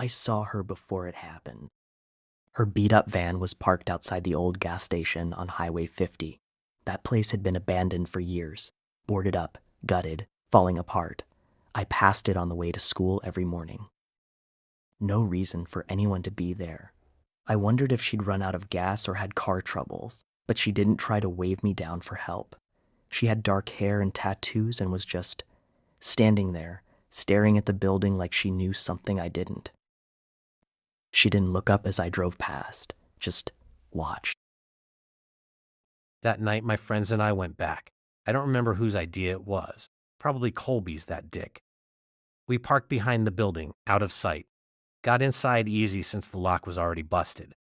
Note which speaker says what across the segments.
Speaker 1: I saw her before it happened. Her beat-up van was parked outside the old gas station on Highway 50. That place had been abandoned for years, boarded up, gutted, falling apart. I passed it on the way to school every morning. No reason for anyone to be there. I wondered if she'd run out of gas or had car troubles, but she didn't try to wave me down for help. She had dark hair and tattoos and was just standing there, staring at the building like she knew something I didn't. She didn't look up as I drove past, just watched.
Speaker 2: That night, my friends and I went back. I don't remember whose idea it was. Probably Colby's, that dick. We parked behind the building, out of sight. Got inside easy since the lock was already busted.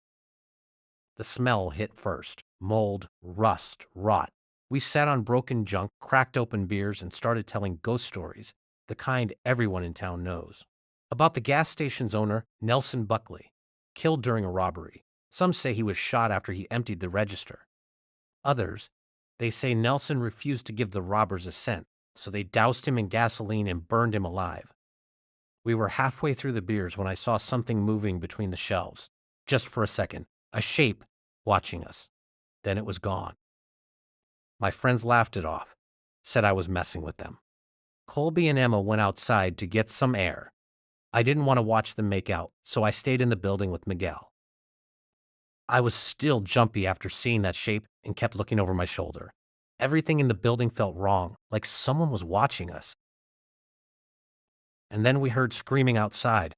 Speaker 2: The smell hit first. Mold, rust, rot. We sat on broken junk, cracked open beers, and started telling ghost stories, the kind everyone in town knows. About the gas station's owner, Nelson Buckley, killed during a robbery. Some say he was shot after he emptied the register. Others, they say Nelson refused to give the robbers a cent, so they doused him in gasoline and burned him alive. We were halfway through the beers when I saw something moving between the shelves. Just for a second, a shape watching us. Then it was gone. My friends laughed it off, said I was messing with them. Colby and Emma went outside to get some air. I didn't want to watch them make out, so I stayed in the building with Miguel. I was still jumpy after seeing that shape and kept looking over my shoulder. Everything in the building felt wrong, like someone was watching us. And then we heard screaming outside.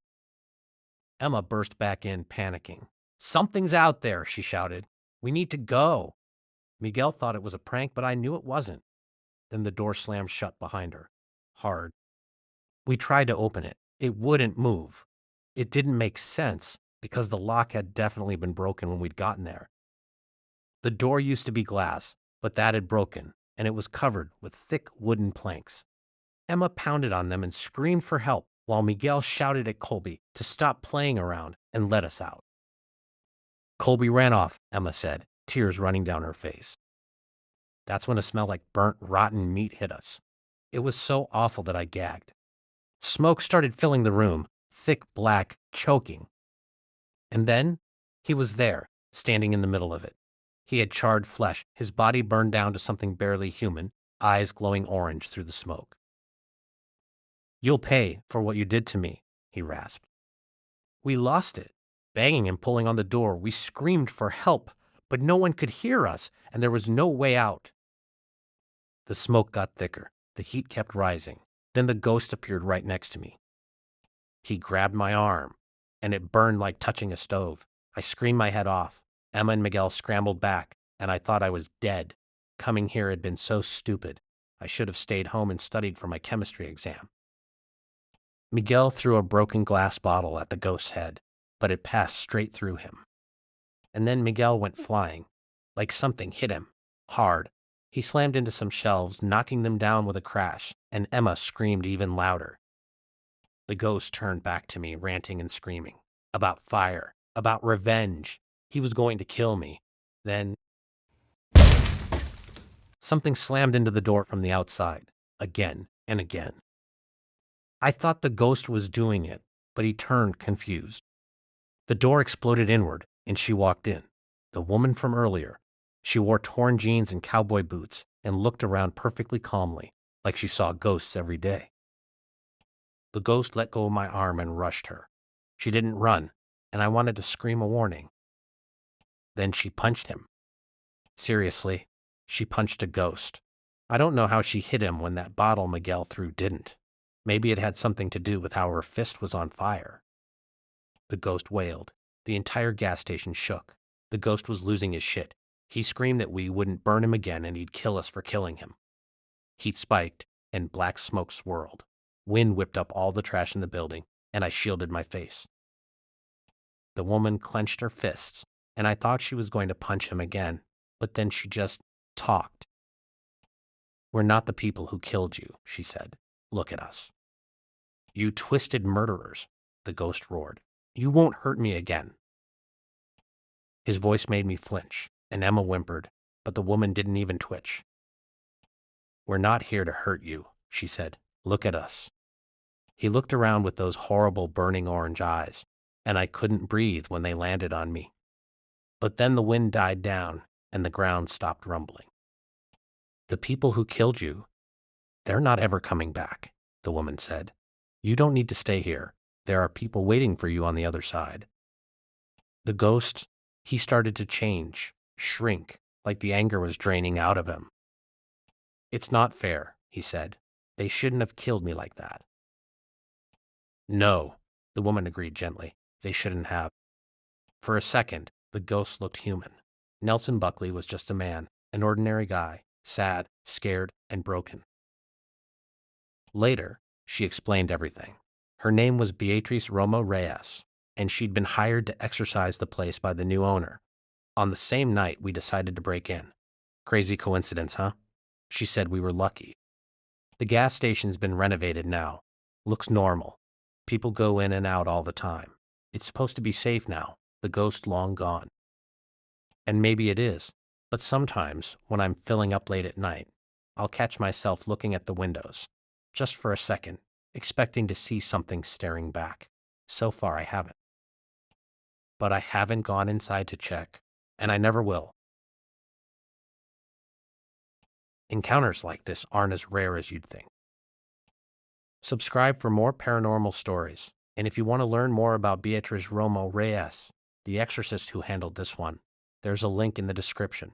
Speaker 2: Emma burst back in, panicking. "Something's out there," she shouted. "We need to go." Miguel thought it was a prank, but I knew it wasn't. Then the door slammed shut behind her. Hard. We tried to open it. It wouldn't move. It didn't make sense, because the lock had definitely been broken when we'd gotten there. The door used to be glass, but that had broken, and it was covered with thick wooden planks. Emma pounded on them and screamed for help, while Miguel shouted at Colby to stop playing around and let us out. Colby ran off, Emma said, tears running down her face. That's when a smell like burnt, rotten meat hit us. It was so awful that I gagged. Smoke started filling the room, thick, black, choking. And then he was there, standing in the middle of it. He had charred flesh, his body burned down to something barely human, eyes glowing orange through the smoke. "You'll pay for what you did to me," he rasped. We lost it. Banging and pulling on the door, we screamed for help, but no one could hear us, and there was no way out. The smoke got thicker. The heat kept rising. Then the ghost appeared right next to me. He grabbed my arm, and it burned like touching a stove. I screamed my head off. Emma and Miguel scrambled back, and I thought I was dead. Coming here had been so stupid. I should have stayed home and studied for my chemistry exam. Miguel threw a broken glass bottle at the ghost's head, but it passed straight through him. And then Miguel went flying, like something hit him, hard. He slammed into some shelves, knocking them down with a crash, and Emma screamed even louder. The ghost turned back to me, ranting and screaming. About fire, about revenge. He was going to kill me. Then something slammed into the door from the outside, again and again. I thought the ghost was doing it, but he turned confused. The door exploded inward, and she walked in. The woman from earlier. She wore torn jeans and cowboy boots and looked around perfectly calmly, like she saw ghosts every day. The ghost let go of my arm and rushed her. She didn't run, and I wanted to scream a warning. Then she punched him. Seriously, she punched a ghost. I don't know how she hit him when that bottle Miguel threw didn't. Maybe it had something to do with how her fist was on fire. The ghost wailed. The entire gas station shook. The ghost was losing his shit. He screamed that we wouldn't burn him again and he'd kill us for killing him. Heat spiked and black smoke swirled. Wind whipped up all the trash in the building, and I shielded my face. The woman clenched her fists, and I thought she was going to punch him again, but then she just talked. "We're not the people who killed you," she said. "Look at us." "You twisted murderers," the ghost roared. "You won't hurt me again." His voice made me flinch, and Emma whimpered, but the woman didn't even twitch. "We're not here to hurt you," she said. "Look at us." He looked around with those horrible burning orange eyes. and I couldn't breathe when they landed on me. But then the wind died down and the ground stopped rumbling. The people who killed you, they're not ever coming back, the woman said. You don't need to stay here. There are people waiting for you on the other side. The ghost, he started to change, shrink, like the anger was draining out of him. It's not fair, he said. They shouldn't have killed me like that. No, the woman agreed gently. They shouldn't have. For a second, the ghost looked human. Nelson Buckley was just a man, an ordinary guy, sad, scared, and broken. Later, she explained everything. Her name was Beatrice Romo Reyes, and she'd been hired to exorcise the place by the new owner. On the same night, we decided to break in. Crazy coincidence, huh? She said we were lucky. The gas station's been renovated now. Looks normal. People go in and out all the time. It's supposed to be safe now, the ghost long gone. And maybe it is, but sometimes, when I'm filling up late at night, I'll catch myself looking at the windows, just for a second, expecting to see something staring back. So far, I haven't. But I haven't gone inside to check, and I never will. Encounters like this aren't as rare as you'd think. Subscribe for more paranormal stories, and if you want to learn more about Beatriz Romo Reyes, the exorcist who handled this one, there's a link in the description.